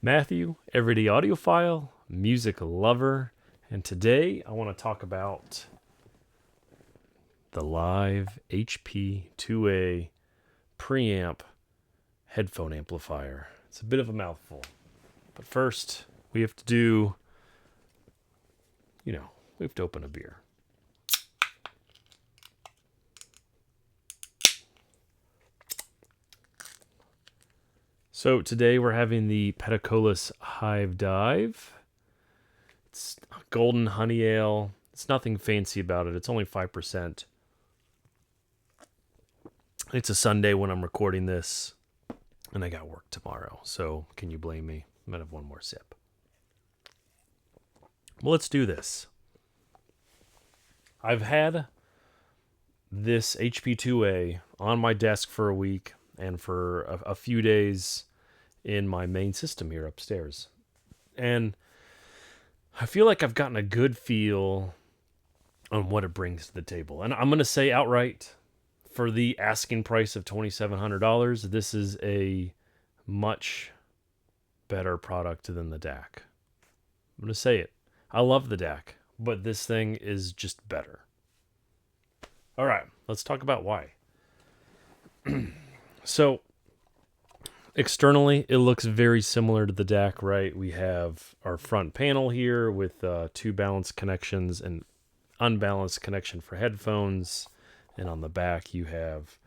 Matthew, everyday audiophile, music lover, and today I want to talk about the LAiV HP2A preamp headphone amplifier. It's a bit of a mouthful, but first we have to open a beer. So today we're having the Petacolis Hive Dive. It's golden honey ale. It's nothing fancy about it. It's only 5%. It's a Sunday when I'm recording this, and I got work tomorrow. So can you blame me? I'm gonna have one more sip. Well, let's do this. I've had this HP2A on my desk for a week and for a few days in my main system here upstairs. And I feel like I've gotten a good feel on what it brings to the table. And I'm going to say outright, for the asking price of $2,700, this is a much better product than the DAC. I'm going to say it. I love the DAC, but this thing is just better. All right, let's talk about why. So, externally, it looks very similar to the DAC, right? We have our front panel here with two balanced connections and unbalanced connection for headphones. And on the back, you have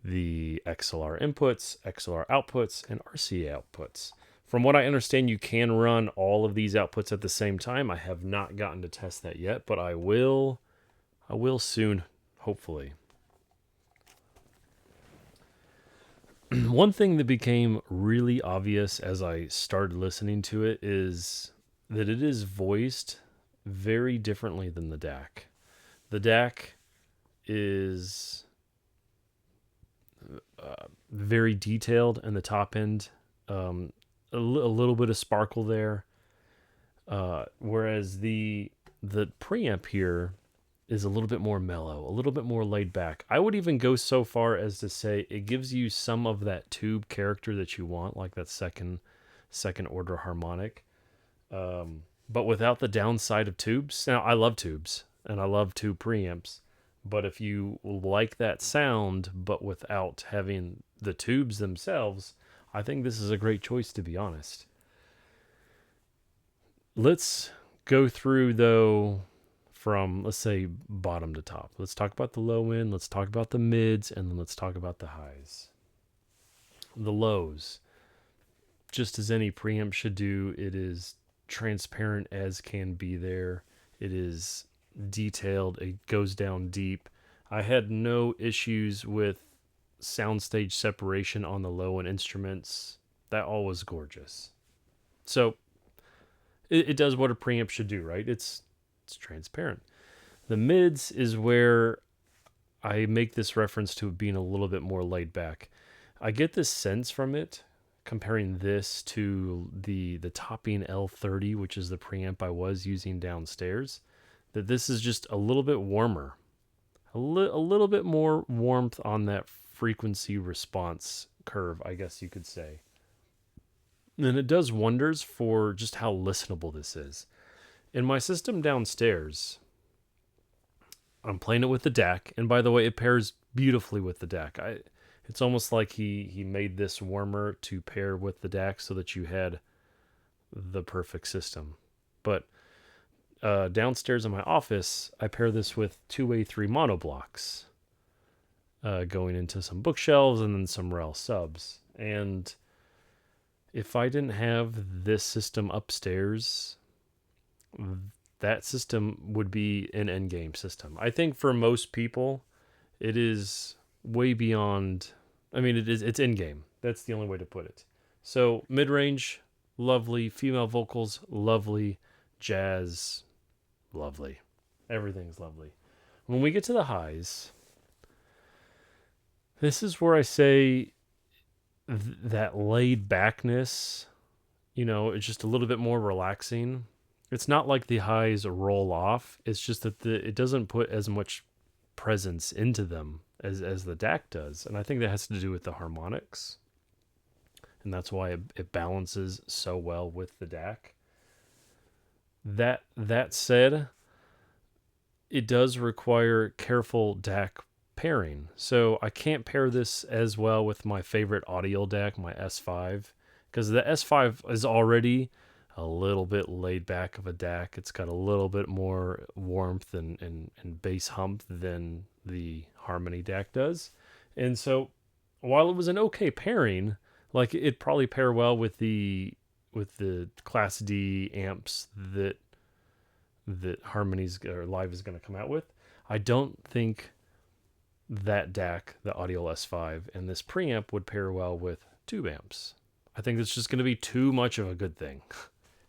the XLR inputs, XLR outputs, and RCA outputs. From what I understand, you can run all of these outputs at the same time. I have not gotten to test that yet, but I will soon, hopefully. One thing that became really obvious as I started listening to it is that it is voiced very differently than the DAC. The DAC is very detailed in the top end, a little bit of sparkle there, whereas the preamp here is a little bit more mellow, a little bit more laid back. I would even go so far as to say it gives you some of that tube character that you want, like that second order harmonic, but without the downside of tubes. Now, I love tubes, and I love tube preamps, but if you like that sound, but without having the tubes themselves, I think this is a great choice, to be honest. Let's go through, though, from, let's say, bottom to top. Let's talk about the low end, let's talk about the mids, and then let's talk about the highs. The lows, just as any preamp should do, it is transparent as can be there. It is detailed, it goes down deep. I had no issues with soundstage separation on the low end instruments. That all was gorgeous. So it does what a preamp should do, right? It's transparent. The mids is where I make this reference to being a little bit more laid back. I get this sense from it, comparing this to the Topping L30, which is the preamp I was using downstairs, that this is just a little bit warmer. A little bit more warmth on that frequency response curve, I guess you could say. And it does wonders for just how listenable this is. In my system downstairs, I'm playing it with the DAC, and by the way, it pairs beautifully with the DAC. It's almost like he made this warmer to pair with the DAC so that you had the perfect system. But downstairs in my office, I pair this with two A3 monoblocks going into some bookshelves and then some REL subs. And if I didn't have this system upstairs, that system would be an endgame system. I think for most people, it is way beyond. I mean, it's endgame. That's the only way to put it. So mid-range, lovely. Female vocals, lovely. Jazz, lovely. Everything's lovely. When we get to the highs, this is where I say that laid backness, it's just a little bit more relaxing. It's not like the highs roll off. It's just that it doesn't put as much presence into them as the DAC does. And I think that has to do with the harmonics. and that's why it balances so well with the DAC. That said, it does require careful DAC pairing. So I can't pair this as well with my favorite audio DAC, my S5, because the S5 is already a little bit laid back of a DAC. It's got a little bit more warmth and bass hump than the Harmony DAC does. And so while it was an okay pairing, like it'd probably pair well with the Class D amps that Harmony's or LAiV is going to come out with, I don't think that DAC, the Audio S5, and this preamp would pair well with tube amps. I think it's just going to be too much of a good thing,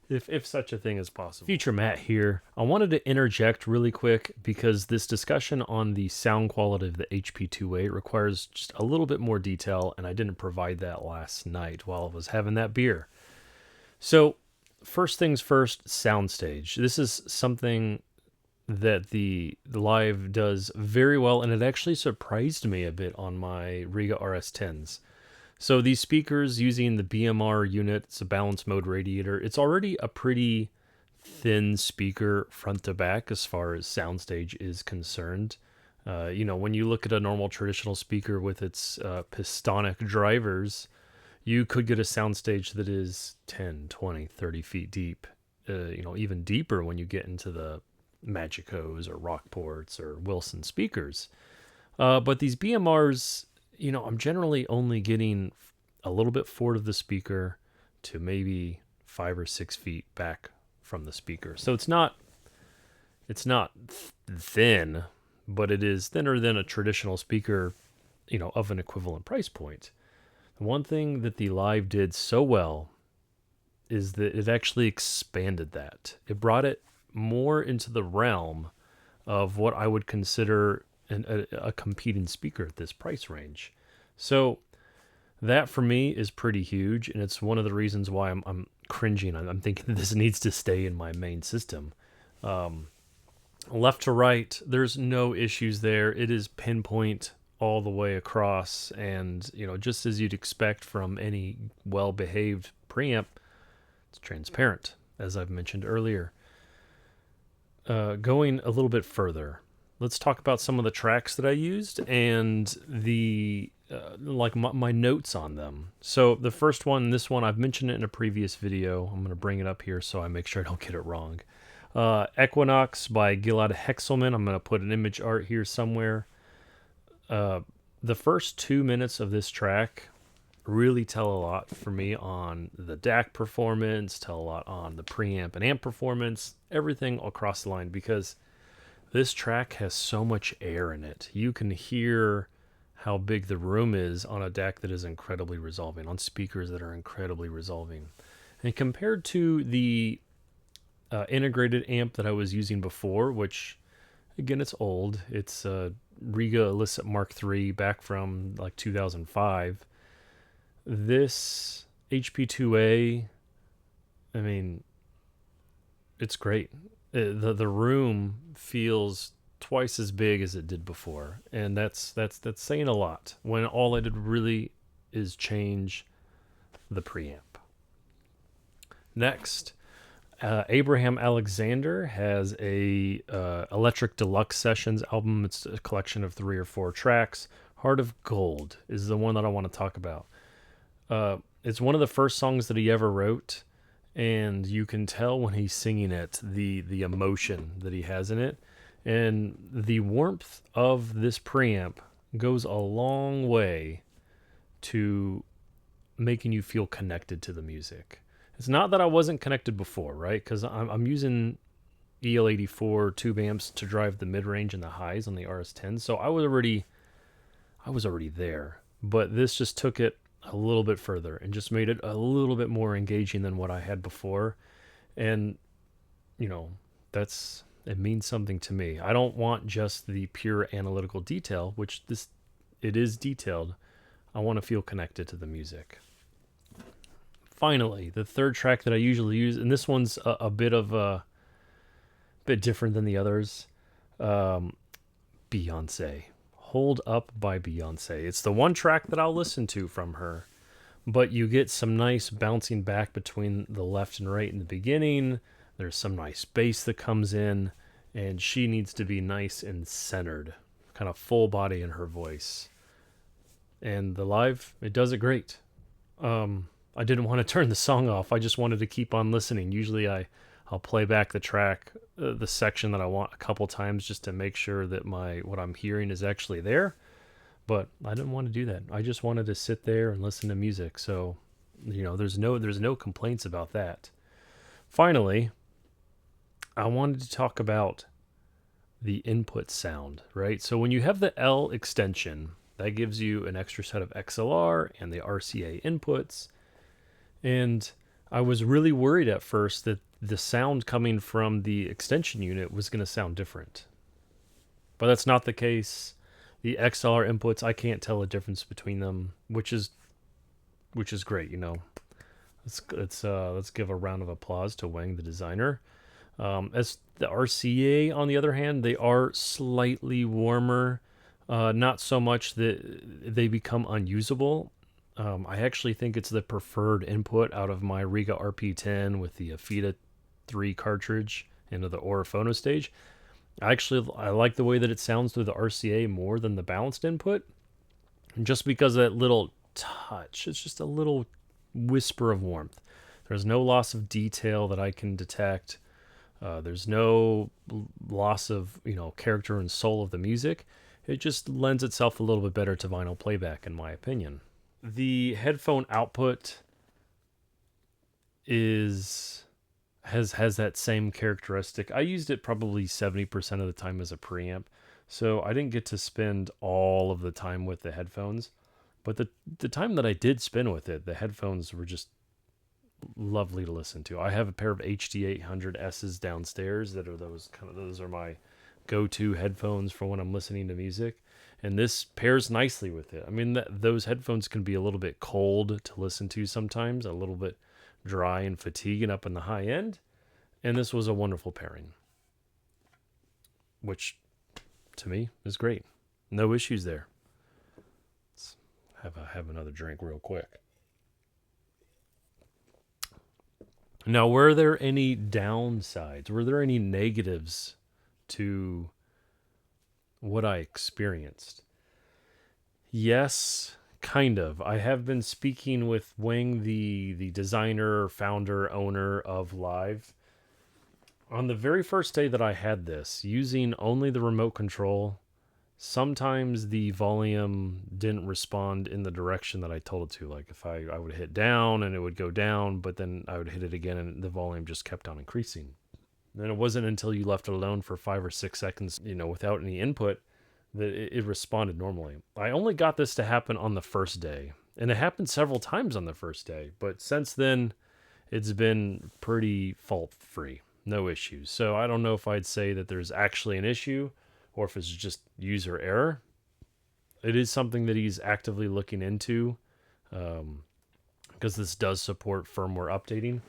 if such a thing is possible. Future Matt here. I wanted to interject really quick because this discussion on the sound quality of the HP2A requires just a little bit more detail, and I didn't provide that last night while I was having that beer. So, first things first, Soundstage. This is something that the LAiV does very well, and it actually surprised me a bit on my Riga RS10s. So these speakers using the BMR unit, it's a balance mode radiator. It's already a pretty thin speaker front to back as far as Soundstage is concerned. When you look at a normal traditional speaker with its pistonic drivers, you could get a Soundstage that is 10, 20, 30 feet deep, even deeper when you get into the Magicos or Rockports or Wilson speakers. But these BMRs, I'm generally only getting a little bit forward of the speaker to maybe 5 or 6 feet back from the speaker. So it's not thin, but it is thinner than a traditional speaker, of an equivalent price point. The one thing that the LAiV did so well is that it actually expanded that. It brought it more into the realm of what I would consider a competing speaker at this price range. So that for me is pretty huge, and it's one of the reasons why I'm cringing. I'm thinking this needs to stay in my main system. Left to right, there's no issues there. It is pinpoint all the way across, and just as you'd expect from any well-behaved preamp, it's transparent, as I've mentioned earlier. Going a little bit further, let's talk about some of the tracks that I used and the my notes on them. So the first one, this one, I've mentioned it in a previous video. I'm going to bring it up here so I make sure I don't get it wrong. Equinox by Gilad Hekselman. I'm going to put an image art here somewhere. The first 2 minutes of this track really tell a lot for me on the DAC performance, tell a lot on the preamp and amp performance, everything across the line, because this track has so much air in it. You can hear how big the room is on a DAC that is incredibly resolving, on speakers that are incredibly resolving. And compared to the integrated amp that I was using before, which, again, it's old. It's Riga Illicit Mark III back from like 2005. This HP2A, I mean, it's great. The room feels twice as big as it did before, and that's saying a lot when all I did really is change the preamp. Next, Abraham Alexander has a Electric Deluxe Sessions album. It's a collection of 3 or 4 tracks. Heart of Gold is the one that I want to talk about. It's one of the first songs that he ever wrote, and you can tell when he's singing it, the emotion that he has in it. And the warmth of this preamp goes a long way to making you feel connected to the music. It's not that I wasn't connected before, right? Because I'm using EL84 tube amps to drive the mid-range and the highs on the RS10, so I was already there. But this just took it a little bit further and just made it a little bit more engaging than what I had before. And it means something to me. I don't want just the pure analytical detail, which it is detailed. I want to feel connected to the music. Finally, the third track that I usually use, and this one's a bit different than the others. Beyonce. Hold Up by Beyonce. It's the one track that I'll listen to from her. but you get some nice bouncing back between the left and right in the beginning. There's some nice bass that comes in, and she needs to be nice and centered, kind of full body in her voice. And the live, it does it great. I didn't want to turn the song off. I just wanted to keep on listening. Usually I'll play back the track, the section that I want a couple times just to make sure that what I'm hearing is actually there. But I didn't want to do that. I just wanted to sit there and listen to music. So, there's no complaints about that. Finally, I wanted to talk about the input sound, right? So when you have the L extension, that gives you an extra set of XLR and the RCA inputs. And I was really worried at first that the sound coming from the extension unit was going to sound different. But that's not the case. The XLR inputs, I can't tell a difference between them, which is great, Let's give a round of applause to Wang, the designer. As the RCA, on the other hand, they are slightly warmer. Not so much that they become unusable. I actually think it's the preferred input out of my Riga RP10 with the Afida 3 cartridge into the Aura Phonostage. I like the way that it sounds through the RCA more than the balanced input, just because of that little touch. It's just a little whisper of warmth. There's no loss of detail that I can detect. There's no loss of character and soul of the music. It just lends itself a little bit better to vinyl playback, in my opinion. The headphone output has that same characteristic. I used it probably 70% of the time as a preamp, so I didn't get to spend all of the time with the headphones. But the time that I did spend with it, the headphones were just lovely to listen to. I have a pair of HD800Ss downstairs that are those are my go-to headphones for when I'm listening to music, and this pairs nicely with it. I mean, those headphones can be a little bit cold to listen to sometimes, a little bit dry and fatiguing up in the high end, and this was a wonderful pairing, which to me is great. No issues there. Let's have another drink real quick. Now, were there any downsides? Were there any negatives to what I experienced? Yes, kind of. I have been speaking with Wang, the designer, founder, owner of LAiV. On the very first day that I had this, using only the remote control, sometimes the volume didn't respond in the direction that I told it to. Like if I would hit down and it would go down, but then I would hit it again and the volume just kept on increasing. And it wasn't until you left it alone for 5 or 6 seconds, without any input, that it responded normally. I only got this to happen on the first day, and it happened several times on the first day, but since then it's been pretty fault-free. No issues. So I don't know if I'd say that there's actually an issue or if it's just user error. It is something that he's actively looking into, because this does support firmware updating.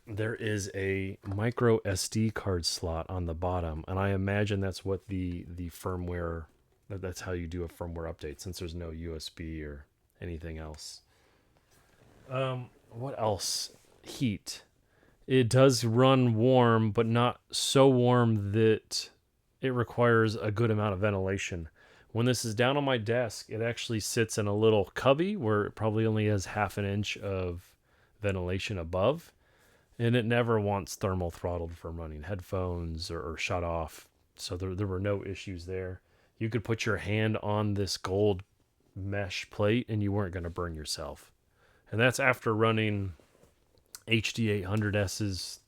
There is a micro SD card slot on the bottom, and I imagine that's what the firmware, that's how you do a firmware update, since there's no USB or anything else. What else? Heat. It does run warm, but not so warm that it requires a good amount of ventilation. When this is down on my desk, it actually sits in a little cubby where it probably only has half an inch of ventilation above, and it never wants thermal throttled from running headphones or shut off. So there were no issues there. You could put your hand on this gold mesh plate and you weren't going to burn yourself. And that's after running HD800Ss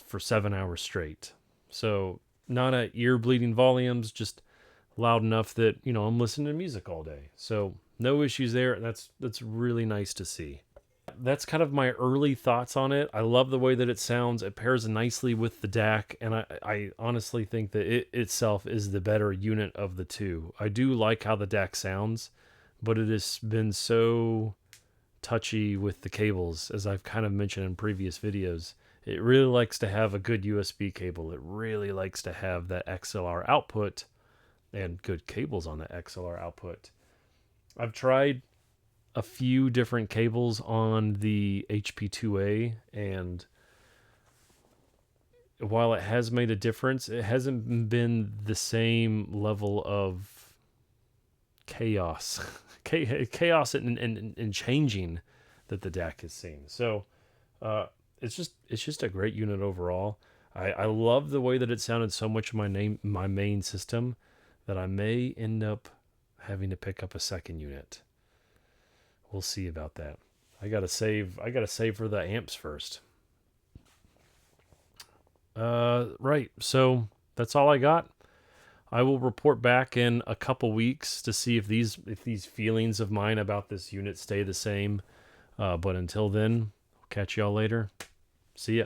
for 7 hours straight. So not at ear bleeding volumes, just loud enough that, I'm listening to music all day. So no issues there. That's really nice to see. That's kind of my early thoughts on it. I love the way that it sounds. It pairs nicely with the DAC, and I honestly think that it itself is the better unit of the two. I do like how the DAC sounds, but it has been so touchy with the cables, as I've kind of mentioned in previous videos. It really likes to have a good USB cable. It really likes to have that XLR output and good cables on the XLR output. I've tried a few different cables on the HP2A, and while it has made a difference, it hasn't been the same level of chaos, chaos and changing that the DAC has seen. So it's just a great unit overall. I love the way that it sounded so much in my main system that I may end up having to pick up a second unit. We'll see about that. I gotta save for the amps first. Right. So that's all I got. I will report back in a couple weeks to see if these feelings of mine about this unit stay the same. But until then, I'll catch y'all later. See ya.